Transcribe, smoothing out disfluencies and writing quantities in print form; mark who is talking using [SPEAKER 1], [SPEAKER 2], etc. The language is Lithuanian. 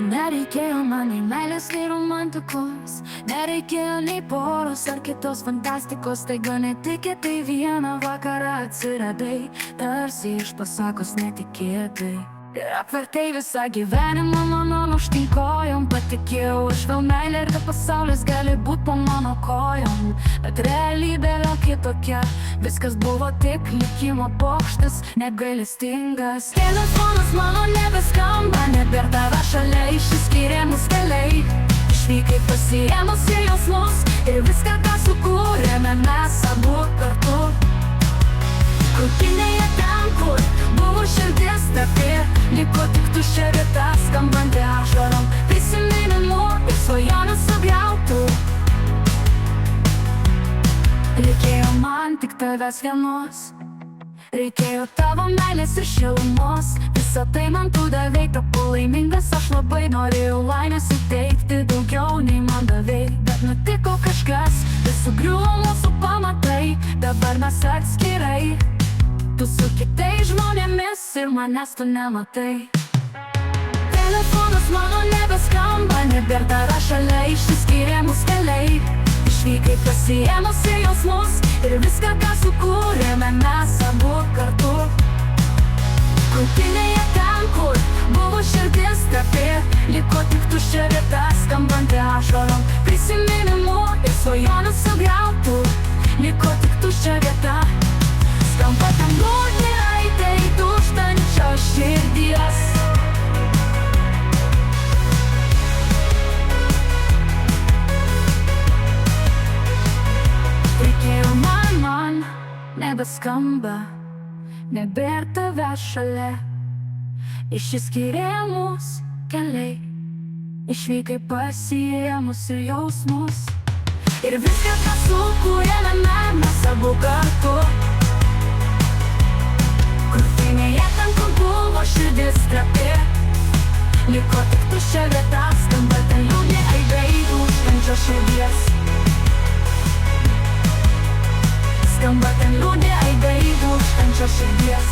[SPEAKER 1] Nereikėjo man nei meilės, nei romantikos, nereikėjo nei poros ar kitos fantastikos. Staiga netikėtai vieną vakarą atsiradai, tarsi iš pasakos netikėtai. Ir apvertei visą gyvenimą mano aukštyn kojom. Patikėjau aš vėl meilę ir kad pasaulis gali būt po mano kojom. Bet realybė vėl kitokia, viskas buvo tik likimo pokštas, negailestingas. Telefonas mano nebeskamba, nebėr tavęs šalia, išsiskyrė mus keliai. Išvykai pasiėmusi jausmus ir viską, ką sukūrėme mes abu kartu. Krūtinėje ten, kur buvo širdis trapi, liko tik tuščia vieta, skambanti ašarom, prisiminimų ir svajonių sugriautų. Reikėjo man tik tavęs vienos, reikėjo tavo meilės ir šilumos. Visą tai man tu davei, tapau laimingas, aš labai norėjau laimės įteikti, daugiau nei man davei. Bet nutiko kažkas, vis sugriuvo mūsų pamatai, dabar mes atskirai. Tu su kitais žmonėmis ir manęs tu nematai. Telefonas mano nebeskamba, nebėr tavęs šalia, išsiskyrė mus keliai. Išvykai pasiėmusi jausmus ir viską, ką sukūrėme mes abu kartu. Krūtinėje ten, kur buvo širdis trapi, liko tik tuščia vieta, skambanti ašarom, prisiminimų ir svajonių sugriautų. Liko tik tuščia vieta, skamba ten liūdni aidai dūžtančios širdies. Reikėjo man nebeskamba, nebėr tavęs šalia. Išsiskyrė mus keliai, išvykai pasiėmusi jausmus ir viską, ką sukūrėme mes abu kartu. Krūtinėje ten, kur buvo širdis trapi, liko tik tuščia vieta, skamba ten liūdni aidai dūžtančios širdies. Skamba ten liūdni aidai dūžtančios širdies.